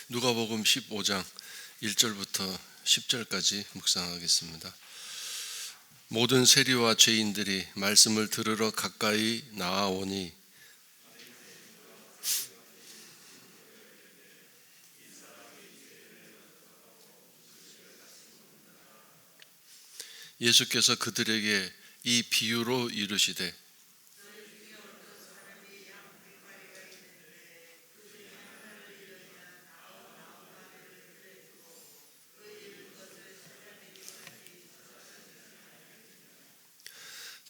누가복음 15장 1절부터 10절까지 묵상하겠습니다. 모든 세리와 죄인들이 말씀을 들으러 가까이 나아오니 예수께서 그들에게 이 비유로 이르시되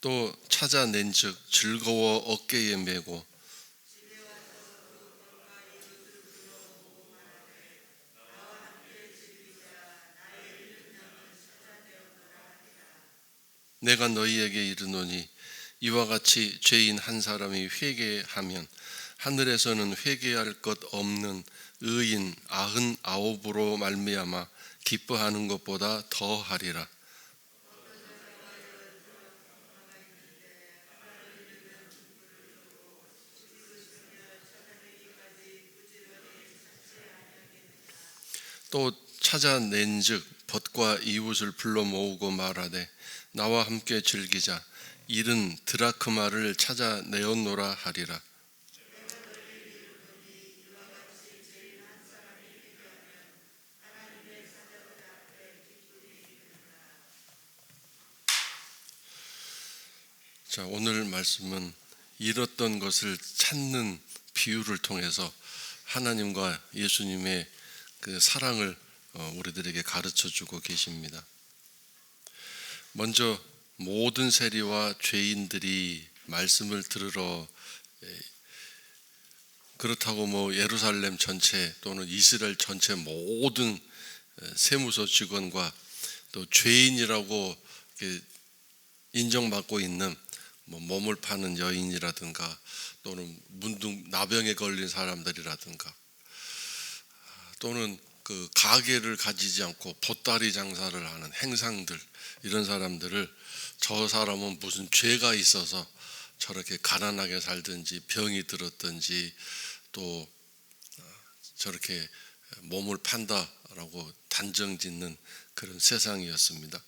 또 찾아낸즉 즐거워 어깨에 메고 내가 너희에게 이르노니 이와 같이 죄인 한 사람이 회개하면 하늘에서는 회개할 것 없는 의인 99으로 말미암아 기뻐하는 것보다 더하리라. 또 찾아낸즉 벗과 이웃을 불러 모으고 말하되 나와 함께 즐기자. 일은 드라크마를 찾아내었노라 하리라. 자, 오늘 말씀은 잃었던 것을 찾는 비유를 통해서 하나님과 예수님의 그 사랑을 우리들에게 가르쳐주고 계십니다. 먼저 모든 세리와 죄인들이 말씀을 들으러, 그렇다고 예루살렘 전체 또는 이스라엘 전체 모든 세무서 직원과 또 죄인이라고 인정받고 있는 몸을 파는 여인이라든가 또는 문둥 나병에 걸린 사람들이라든가 또는 그 가게를 가지지 않고 보따리 장사를 하는 행상들, 이런 사람들을 저 사람은 무슨 죄가 있어서 저렇게 가난하게 살든지 병이 들었든지 또 저렇게 몸을 판다라고 단정짓는 그런 세상이었습니다.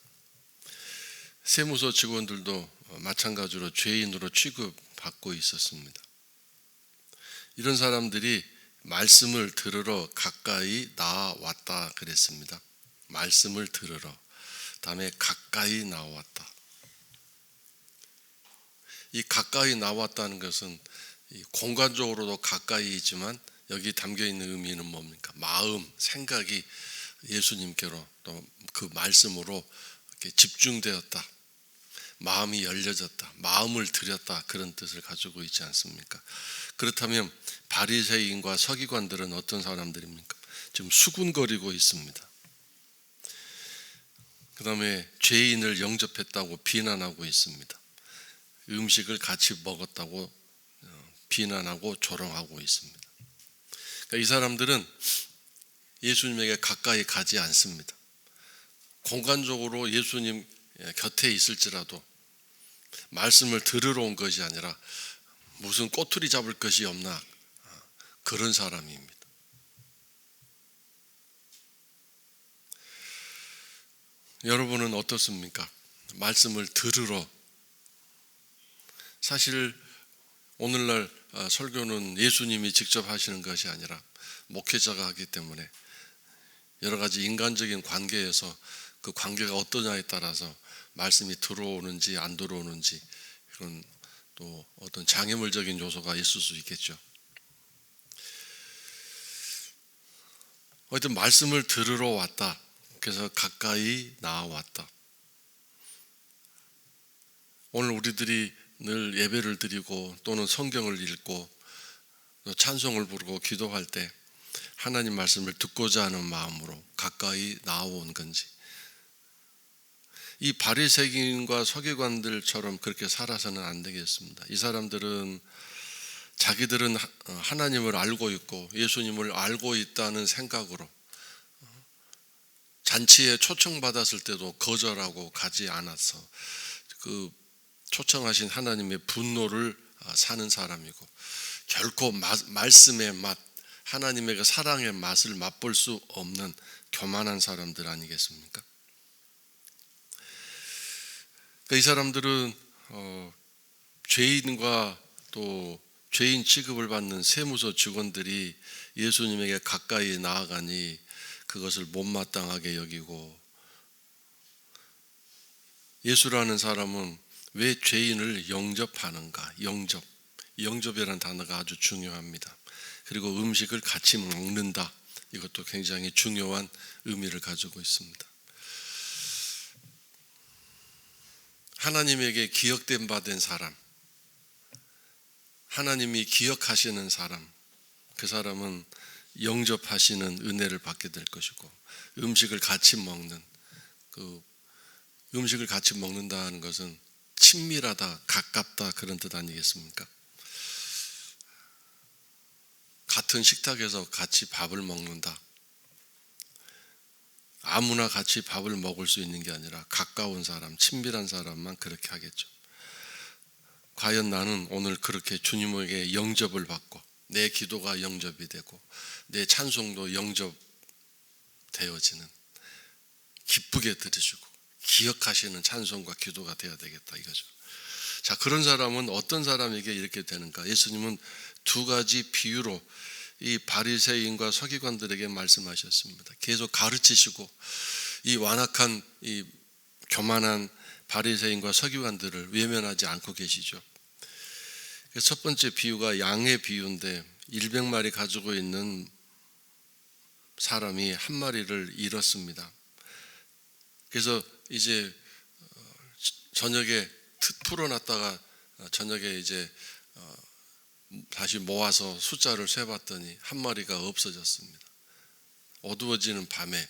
세무서 직원들도 마찬가지로 죄인으로 취급받고 있었습니다. 이런 사람들이 말씀을 들으러 가까이 나왔다 그랬습니다. 말씀을 들으러, 다음에 가까이 나왔다. 이 가까이 나왔다는 것은 공간적으로도 가까이 있지만 여기 담겨있는 의미는 뭡니까? 마음, 생각이 예수님께로 또 그 말씀으로 이렇게 집중되었다. 마음이 열려졌다. 마음을 들였다. 그런 뜻을 가지고 있지 않습니까? 그렇다면 바리새인과 서기관들은 어떤 사람들입니까? 지금 수군거리고 있습니다. 그 다음에 죄인을 영접했다고 비난하고 있습니다. 음식을 같이 먹었다고 비난하고 조롱하고 있습니다. 그러니까 이 사람들은 예수님에게 가까이 가지 않습니다. 공간적으로 예수님 곁에 있을지라도 말씀을 들으러 온 것이 아니라 무슨 꼬투리 잡을 것이 없나, 그런 사람입니다. 여러분은 어떻습니까? 말씀을 들으러, 사실 오늘날 설교는 예수님이 직접 하시는 것이 아니라 목회자가 하기 때문에 여러 가지 인간적인 관계에서 그 관계가 어떠냐에 따라서 말씀이 들어오는지 안 들어오는지, 이런 또 어떤 장애물적인 요소가 있을 수 있겠죠. 어쨌든 말씀을 들으러 왔다. 그래서 가까이 나아왔다. 오늘 우리들이 늘 예배를 드리고 또는 성경을 읽고 찬송을 부르고 기도할 때 하나님 말씀을 듣고자 하는 마음으로 가까이 나아온 건지, 이 바리새인과 서기관들처럼 그렇게 살아서는 안 되겠습니다. 이 사람들은 자기들은 하나님을 알고 있고 예수님을 알고 있다는 생각으로 잔치에 초청받았을 때도 거절하고 가지 않아서 그 초청하신 하나님의 분노를 사는 사람이고, 결코 말씀의 맛, 하나님의 그 사랑의 맛을 맛볼 수 없는 교만한 사람들 아니겠습니까? 이 사람들은 죄인과 또 죄인 취급을 받는 세무서 직원들이 예수님에게 가까이 나아가니 그것을 못마땅하게 여기고, 예수라는 사람은 왜 죄인을 영접하는가? 영접이라는 단어가 아주 중요합니다. 그리고 음식을 같이 먹는다, 이것도 굉장히 중요한 의미를 가지고 있습니다. 하나님에게 기억된 바 된 사람, 하나님이 기억하시는 사람, 그 사람은 영접하시는 은혜를 받게 될 것이고, 음식을 같이 먹는, 음식을 같이 먹는다는 것은 친밀하다, 가깝다, 그런 뜻 아니겠습니까? 같은 식탁에서 같이 밥을 먹는다. 아무나 같이 밥을 먹을 수 있는 게 아니라 가까운 사람, 친밀한 사람만 그렇게 하겠죠. 과연 나는 오늘 그렇게 주님에게 영접을 받고 내 기도가 영접이 되고 내 찬송도 영접되어지는, 기쁘게 들으시고 기억하시는 찬송과 기도가 되어야 되겠다, 이거죠. 자, 그런 사람은 어떤 사람에게 이렇게 되는가? 예수님은 두 가지 비유로 이 바리새인과 서기관들에게 말씀하셨습니다. 계속 가르치시고 이 완악한, 이 교만한 바리새인과 서기관들을 외면하지 않고 계시죠. 첫 번째 비유가 양의 비유인데, 100마리 가지고 있는 사람이 한 마리를 잃었습니다. 그래서 이제 저녁에 풀어놨다가 저녁에 이제 다시 모아서 숫자를 세봤더니 한 마리가 없어졌습니다. 어두워지는 밤에,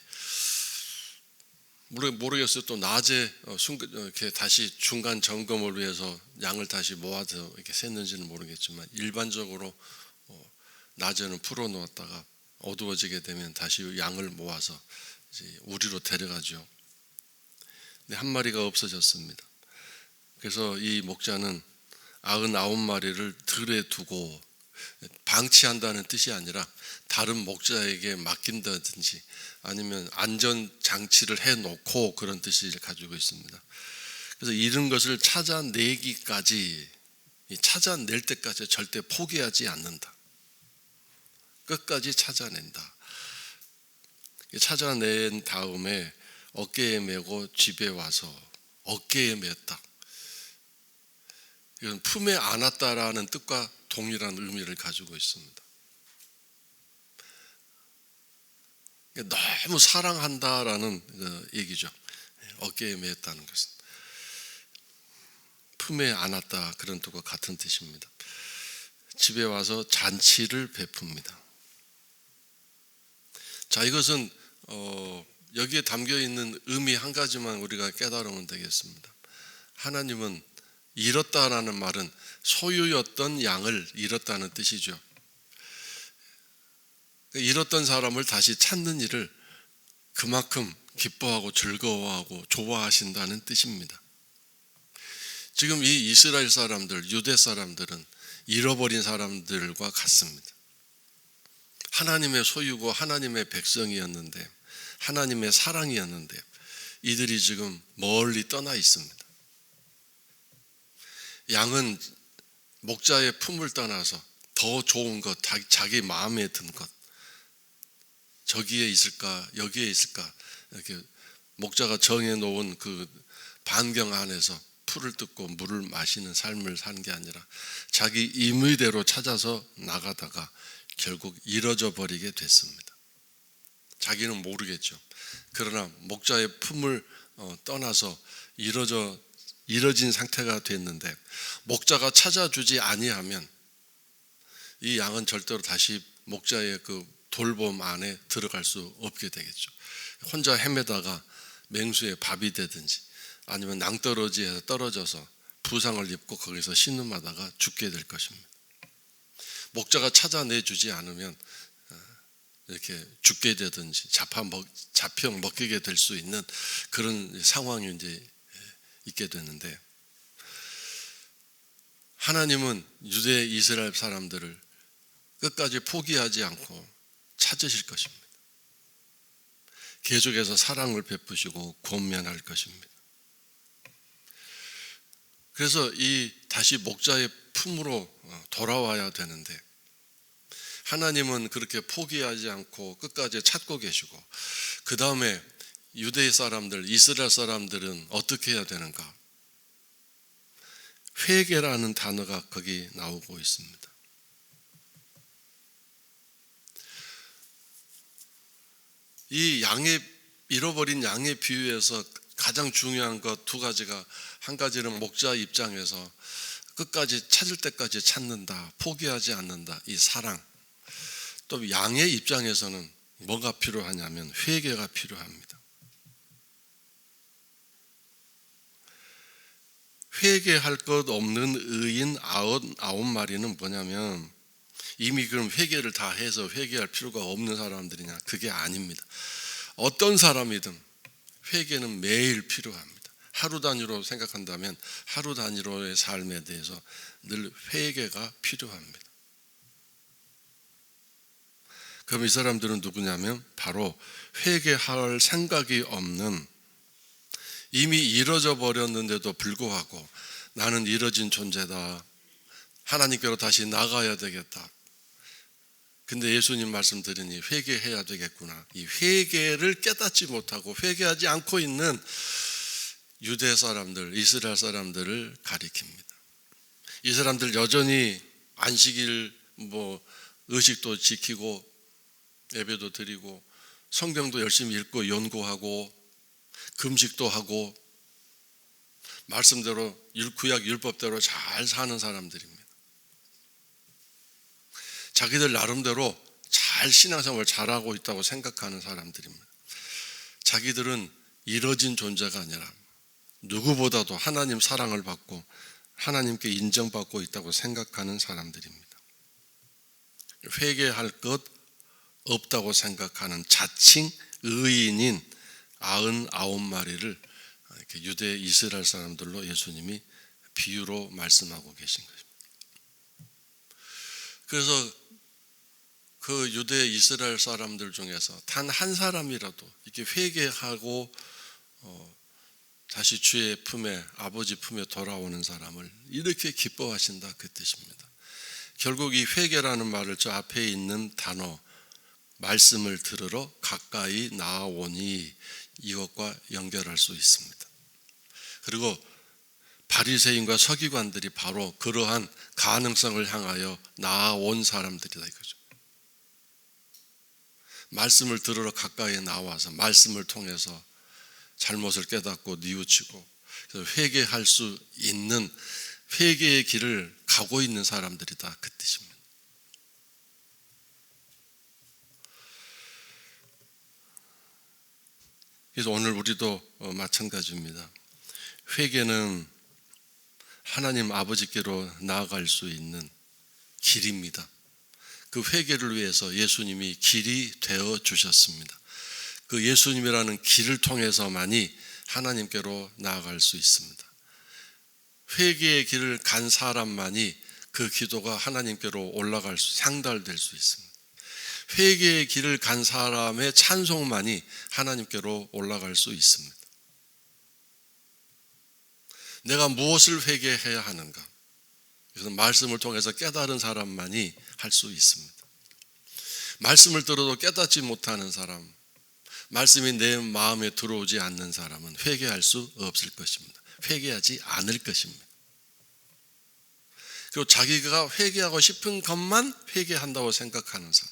모르겠어요. 또 낮에 이렇게 다시 중간 점검을 위해서 양을 다시 모아서 이렇게 셌는지는 모르겠지만, 일반적으로 낮에는 풀어놓았다가 어두워지게 되면 다시 양을 모아서 이제 우리로 데려가죠. 근데 한 마리가 없어졌습니다. 그래서 이 목자는 99마리를 들에 두고, 방치한다는 뜻이 아니라 다른 목자에게 맡긴다든지 아니면 안전장치를 해놓고 그런 뜻을 가지고 있습니다. 그래서 잃은 것을 찾아내기까지, 찾아낼 때까지 절대 포기하지 않는다. 끝까지 찾아낸다. 찾아낸 다음에 어깨에 메고 집에 와서, 어깨에 메었다, 이건 품에 안았다라는 뜻과 동일한 의미를 가지고 있습니다. 너무 사랑한다라는 얘기죠. 어깨에 메었다는 것은 품에 안았다, 그런 뜻과 같은 뜻입니다. 집에 와서 잔치를 베풉니다. 자, 이것은 여기에 담겨있는 의미 한 가지만 우리가 깨달으면 되겠습니다. 하나님은 잃었다라는 말은 소유였던 양을 잃었다는 뜻이죠. 잃었던 사람을 다시 찾는 일을 그만큼 기뻐하고 즐거워하고 좋아하신다는 뜻입니다. 지금 이 이스라엘 사람들, 유대 사람들은 잃어버린 사람들과 같습니다. 하나님의 소유고 하나님의 백성이었는데, 하나님의 사랑이었는데, 이들이 지금 멀리 떠나 있습니다. 양은 목자의 품을 떠나서 더 좋은 것, 자기 마음에 든 것, 저기에 있을까 여기에 있을까, 이렇게 목자가 정해놓은 그 반경 안에서 풀을 뜯고 물을 마시는 삶을 사는 게 아니라 자기 임의대로 찾아서 나가다가 결국 잃어져 버리게 됐습니다. 자기는 모르겠죠. 그러나 목자의 품을 떠나서 잃어진 상태가 됐는데, 목자가 찾아주지 아니하면 이 양은 절대로 다시 목자의 그 돌봄 안에 들어갈 수 없게 되겠죠. 혼자 헤매다가 맹수의 밥이 되든지 아니면 낭떠러지에서 떨어져서 부상을 입고 거기서 신음하다가 죽게 될 것입니다. 목자가 찾아내주지 않으면 이렇게 죽게 되든지 잡혀 먹히게 될 수 있는 그런 상황이 이제 있게 되는데, 하나님은 유대 이스라엘 사람들을 끝까지 포기하지 않고 찾으실 것입니다. 계속해서 사랑을 베푸시고 권면할 것입니다. 그래서 이 다시 목자의 품으로 돌아와야 되는데 하나님은 그렇게 포기하지 않고 끝까지 찾고 계시고 그 다음에 유대 사람들, 이스라엘 사람들은 어떻게 해야 되는가? 회개라는 단어가 거기 나오고 있습니다. 이 잃어버린 양의 비유에서 가장 중요한 것 두 가지가, 한 가지는 목자 입장에서 끝까지 찾을 때까지 찾는다, 포기하지 않는다, 이 사랑. 또 양의 입장에서는 뭐가 필요하냐면 회개가 필요합니다. 회개할 것 없는 의인 99마리는 뭐냐면 이미 그럼 회개를 다 해서 회개할 필요가 없는 사람들이냐? 그게 아닙니다. 어떤 사람이든 회개는 매일 필요합니다. 하루 단위로 생각한다면 하루 단위로의 삶에 대해서 늘 회개가 필요합니다. 그럼 이 사람들은 누구냐면 바로 회개할 생각이 없는, 이미 이뤄져 버렸는데도 불구하고 나는 이뤄진 존재다, 하나님께로 다시 나가야 되겠다. 근데 예수님 말씀 들으니 회개해야 되겠구나. 이 회개를 깨닫지 못하고 회개하지 않고 있는 유대 사람들, 이스라엘 사람들을 가리킵니다. 이 사람들 여전히 안식일 의식도 지키고 예배도 드리고 성경도 열심히 읽고 연구하고 금식도 하고 말씀대로 구약 율법대로 잘 사는 사람들입니다. 자기들 나름대로 잘 신앙생활 잘하고 있다고 생각하는 사람들입니다. 자기들은 이뤄진 존재가 아니라 누구보다도 하나님 사랑을 받고 하나님께 인정받고 있다고 생각하는 사람들입니다. 회개할 것 없다고 생각하는 자칭 의인인 99마리를 유대 이스라엘 사람들로 예수님이 비유로 말씀하고 계신 것입니다. 그래서 그 유대 이스라엘 사람들 중에서 단 한 사람이라도 이렇게 회개하고 다시 주의 품에, 아버지 품에 돌아오는 사람을 이렇게 기뻐하신다, 그 뜻입니다. 결국 이 회개라는 말을 저 앞에 있는 단어, 말씀을 들으러 가까이 나아오니, 이것과 연결할 수 있습니다. 그리고 바리새인과 서기관들이 바로 그러한 가능성을 향하여 나아온 사람들이다 이거죠. 말씀을 들으러 가까이 나와서 말씀을 통해서 잘못을 깨닫고 뉘우치고 회개할 수 있는 회개의 길을 가고 있는 사람들이다, 그 뜻입니다. 그래서 오늘 우리도 마찬가지입니다. 회개는 하나님 아버지께로 나아갈 수 있는 길입니다. 그 회개를 위해서 예수님이 길이 되어 주셨습니다. 그 예수님이라는 길을 통해서만이 하나님께로 나아갈 수 있습니다. 회개의 길을 간 사람만이 그 기도가 하나님께로 올라갈 수, 상달될 수 있습니다. 회개의 길을 간 사람의 찬송만이 하나님께로 올라갈 수 있습니다. 내가 무엇을 회개해야 하는가? 그래서 말씀을 통해서 깨달은 사람만이 할 수 있습니다. 말씀을 들어도 깨닫지 못하는 사람, 말씀이 내 마음에 들어오지 않는 사람은 회개할 수 없을 것입니다. 회개하지 않을 것입니다. 그리고 자기가 회개하고 싶은 것만 회개한다고 생각하는 사람,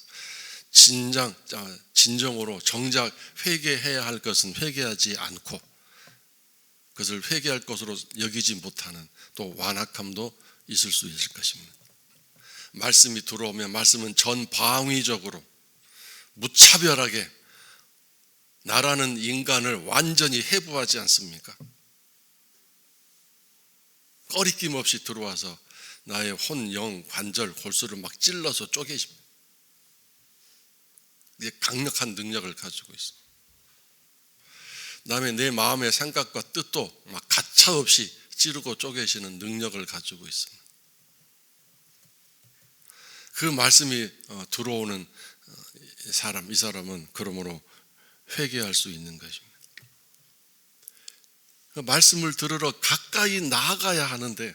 진정으로 정작 회개해야 할 것은 회개하지 않고 그것을 회개할 것으로 여기지 못하는 또 완악함도 있을 수 있을 것입니다. 말씀이 들어오면 말씀은 전방위적으로 무차별하게 나라는 인간을 완전히 해부하지 않습니까? 꺼리낌 없이 들어와서 나의 혼, 영, 관절, 골수를 막 찔러서 쪼개십니다. 이게 강력한 능력을 가지고 있어. 그다음에 내 마음의 생각과 뜻도 막 가차없이 찌르고 쪼개시는 능력을 가지고 있습니다. 그 말씀이 들어오는 이 사람은 그러므로 회개할 수 있는 것입니다. 그 말씀을 들으러 가까이 나아가야 하는데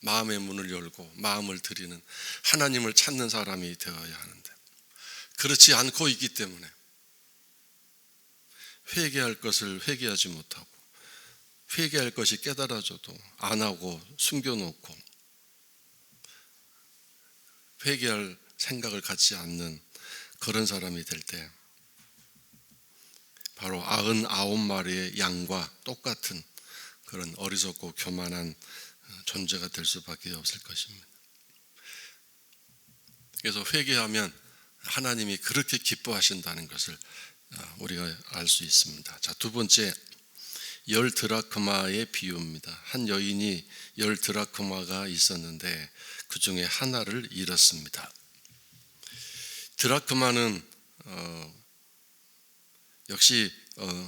마음의 문을 열고 마음을 들이는 하나님을 찾는 사람이 되어야 하는데 그렇지 않고 있기 때문에 회개할 것을 회개하지 못하고 회개할 것이 깨달아져도 안 하고 숨겨놓고 회개할 생각을 갖지 않는 그런 사람이 될 때 바로 99마리의 양과 똑같은 그런 어리석고 교만한 존재가 될 수밖에 없을 것입니다. 그래서 회개하면 하나님이 그렇게 기뻐하신다는 것을 우리가 알 수 있습니다. 자, 두 번째, 10드라크마의 비유입니다. 한 여인이 10드라크마가 있었는데 그 중에 하나를 잃었습니다. 드라크마는 역시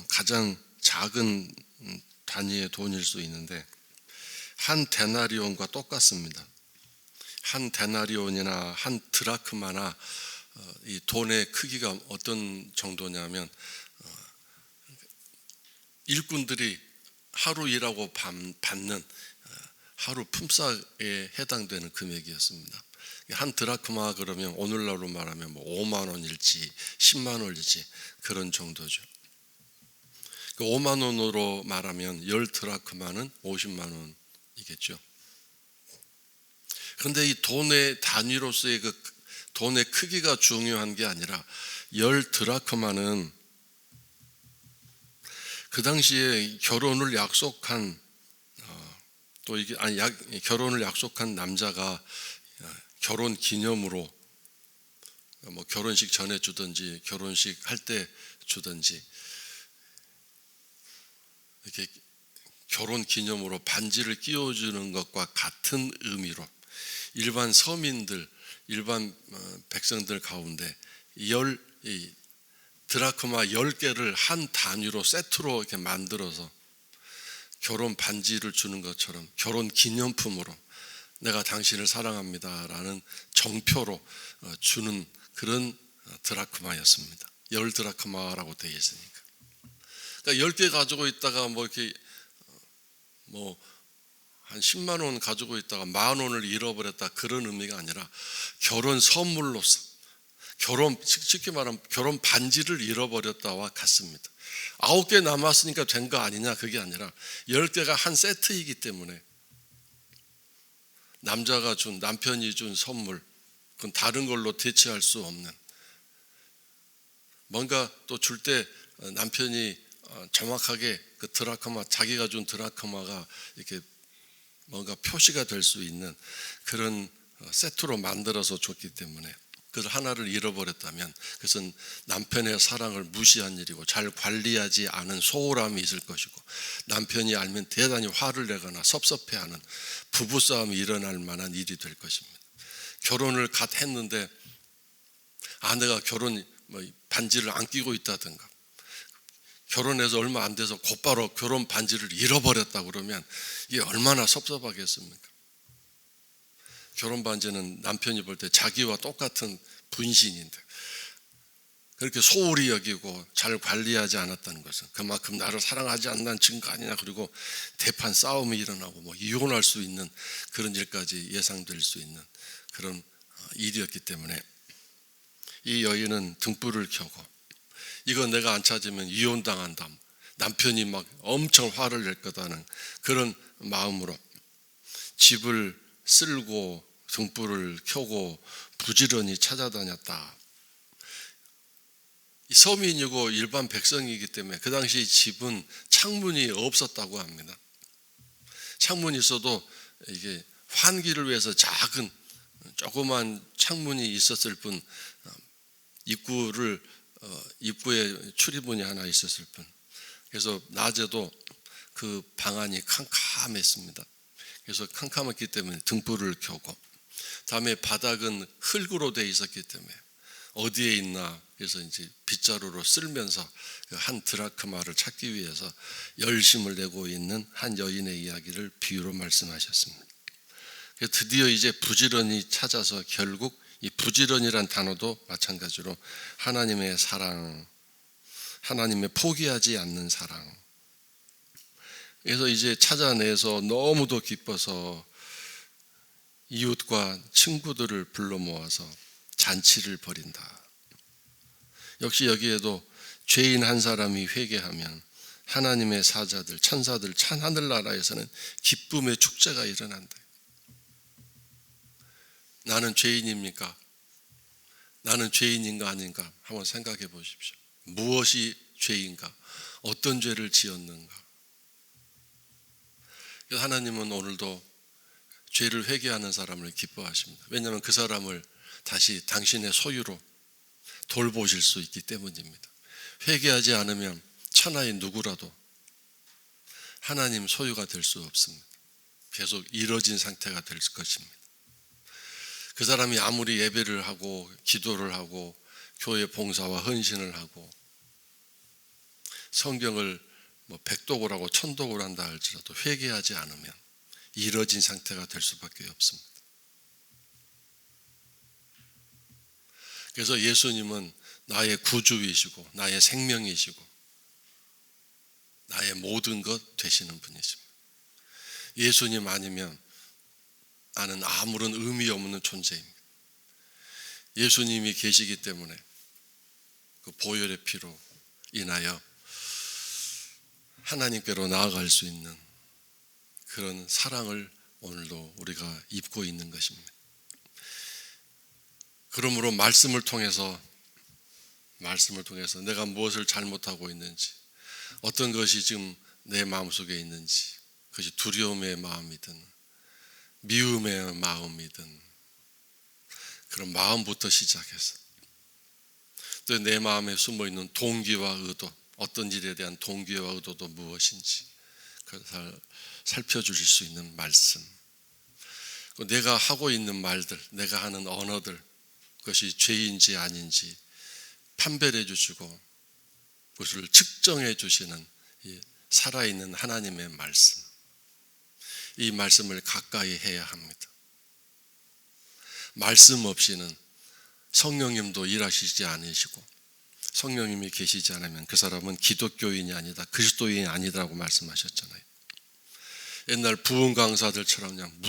가장 작은 단위의 돈일 수 있는데 한 데나리온과 똑같습니다. 한 데나리온이나 한 드라크마나 이 돈의 크기가 어떤 정도냐면 일꾼들이 하루 일하고 받는 하루 품삯에 해당되는 금액이었습니다. 한 드라크마 그러면 오늘날로 말하면 뭐 5만 원일지 10만 원일지 그런 정도죠. 5만 원으로 말하면 10드라크마는 50만 원이겠죠. 그런데 이 돈의 단위로서의 그 돈의 크기가 중요한 게 아니라 10드라크마는 그 당시에 결혼을 약속한 결혼을 약속한 남자가 결혼 기념으로 뭐 결혼식 전에 주든지 결혼식 할 때 주든지 이렇게 결혼 기념으로 반지를 끼워주는 것과 같은 의미로 일반 서민들, 일반 백성들 가운데 드라크마 10개를 한 단위로 세트로 이렇게 만들어서 결혼 반지를 주는 것처럼 결혼 기념품으로 내가 당신을 사랑합니다라는 정표로 주는 그런 드라크마였습니다. 10드라크마라고 되어 있으니까. 그러니까 10개 가지고 있다가 뭐 이렇게 한 10만 원 가지고 있다가 10,000원을 잃어버렸다 그런 의미가 아니라 결혼 선물로서 쉽게 말하면 결혼 반지를 잃어버렸다와 같습니다. 9개 남았으니까 된 거 아니냐 그게 아니라 10개가 한 세트이기 때문에 남편이 준 선물 그건 다른 걸로 대체할 수 없는 뭔가 또 줄 때 남편이 정확하게 그 드라크마 자기가 준 드라크마가 이렇게 뭔가 표시가 될 수 있는 그런 세트로 만들어서 줬기 때문에 그래서 하나를 잃어버렸다면 그것은 남편의 사랑을 무시한 일이고 잘 관리하지 않은 소홀함이 있을 것이고 남편이 알면 대단히 화를 내거나 섭섭해하는 부부싸움이 일어날 만한 일이 될 것입니다. 결혼을 갓 했는데 아내가 결혼 반지를 안 끼고 있다든가 결혼해서 얼마 안 돼서 곧바로 결혼 반지를 잃어버렸다 그러면 이게 얼마나 섭섭하겠습니까? 결혼 반지는 남편이 볼 때 자기와 똑같은 분신인데 그렇게 소홀히 여기고 잘 관리하지 않았다는 것은 그만큼 나를 사랑하지 않는 증거 아니냐. 그리고 대판 싸움이 일어나고 이혼할 수 있는 그런 일까지 예상될 수 있는 그런 일이었기 때문에 이 여인은 등불을 켜고 이거 내가 안 찾으면 이혼당한다. 남편이 막 엄청 화를 낼 거다는 그런 마음으로 집을 쓸고 등불을 켜고 부지런히 찾아다녔다. 서민이고 일반 백성이기 때문에 그 당시 집은 창문이 없었다고 합니다. 창문이 있어도 이게 환기를 위해서 작은 조그만 창문이 있었을 뿐 입구에 출입문이 하나 있었을 뿐 그래서 낮에도 그 방 안이 캄캄했습니다. 그래서 캄캄했기 때문에 등불을 켜고 다음에 바닥은 흙으로 되어 있었기 때문에 어디에 있나 그래서 이제 빗자루로 쓸면서 한 드라크마를 찾기 위해서 열심을 내고 있는 한 여인의 이야기를 비유로 말씀하셨습니다. 드디어 이제 부지런히 찾아서 결국 이 부지런이란 단어도 마찬가지로 하나님의 사랑, 하나님의 포기하지 않는 사랑. 그래서 이제 찾아내서 너무도 기뻐서 이웃과 친구들을 불러 모아서 잔치를 벌인다. 역시 여기에도 죄인 한 사람이 회개하면 하나님의 사자들, 천사들, 하늘나라에서는 기쁨의 축제가 일어난다. 나는 죄인입니까? 나는 죄인인가 아닌가 한번 생각해 보십시오. 무엇이 죄인가? 어떤 죄를 지었는가? 하나님은 오늘도 죄를 회개하는 사람을 기뻐하십니다. 왜냐하면 그 사람을 다시 당신의 소유로 돌보실 수 있기 때문입니다. 회개하지 않으면 천하의 누구라도 하나님 소유가 될 수 없습니다. 계속 이뤄진 상태가 될 것입니다. 그 사람이 아무리 예배를 하고 기도를 하고 교회 봉사와 헌신을 하고 성경을 백독을 하고 천독을 한다 할지라도 회개하지 않으면 이뤄진 상태가 될 수밖에 없습니다. 그래서 예수님은 나의 구주이시고 나의 생명이시고 나의 모든 것 되시는 분이십니다. 예수님 아니면 나는 아무런 의미 없는 존재입니다. 예수님이 계시기 때문에 그 보혈의 피로 인하여 하나님께로 나아갈 수 있는 그런 사랑을 오늘도 우리가 입고 있는 것입니다. 그러므로 말씀을 통해서 내가 무엇을 잘못하고 있는지, 어떤 것이 지금 내 마음속에 있는지, 그것이 두려움의 마음이든 미움의 마음이든 그런 마음부터 시작해서 또 내 마음에 숨어있는 동기와 의도, 어떤 일에 대한 동기와 의도도 무엇인지 그걸 살펴주실 수 있는 말씀, 내가 하고 있는 말들, 내가 하는 언어들, 그것이 죄인지 아닌지 판별해 주시고 그것을 측정해 주시는 살아있는 하나님의 말씀, 이 말씀을 가까이 해야 합니다. 말씀 없이는 성령님도 일하시지 않으시고 성령님이 계시지 않으면 그 사람은 기독교인이 아니다, 그리스도인이 아니다라고 말씀하셨잖아요. 옛날 부흥 강사들처럼 그냥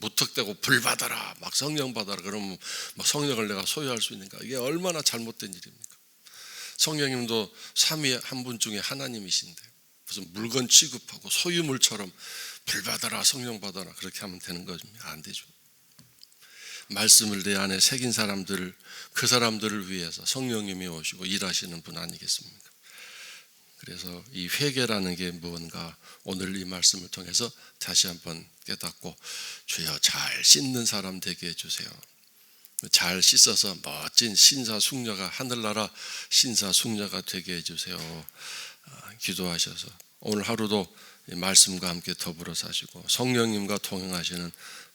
무턱대고 불 받아라, 막 성령 받아라 그러면 막 성령을 내가 소유할 수 있는가? 이게 얼마나 잘못된 일입니까? 성령님도 삼위 한 분 중에 하나님이신데 무슨 물건 취급하고 소유물처럼 불 받아라, 성령 받아라 그렇게 하면 되는 겁니까? 안 되죠. 말씀을 내 안에 새긴 사람들을, 그 사람들을 위해서 성령님이 오시고 일하시는 분 아니겠습니까? 그래서 이 회개라는 게 무언가 오늘 이 말씀을 통해서 다시 한번 깨닫고, 주여 잘 씻는 사람 되게 해주세요. 잘 씻어서 멋진 신사숙녀가, 하늘나라 신사숙녀가 되게 해주세요. 기도하셔서 오늘 하루도 말씀과 함께 더불어 사시고 성령님과 동행하시는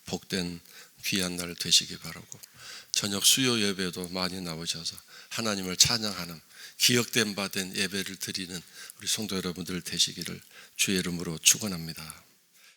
복된 귀한 날 되시기 바라고, 저녁 수요 예배도 많이 나오셔서 하나님을 찬양하는 기억된 바 된 예배를 드리는 우리 성도 여러분들 되시기를 주의 이름으로 축원합니다.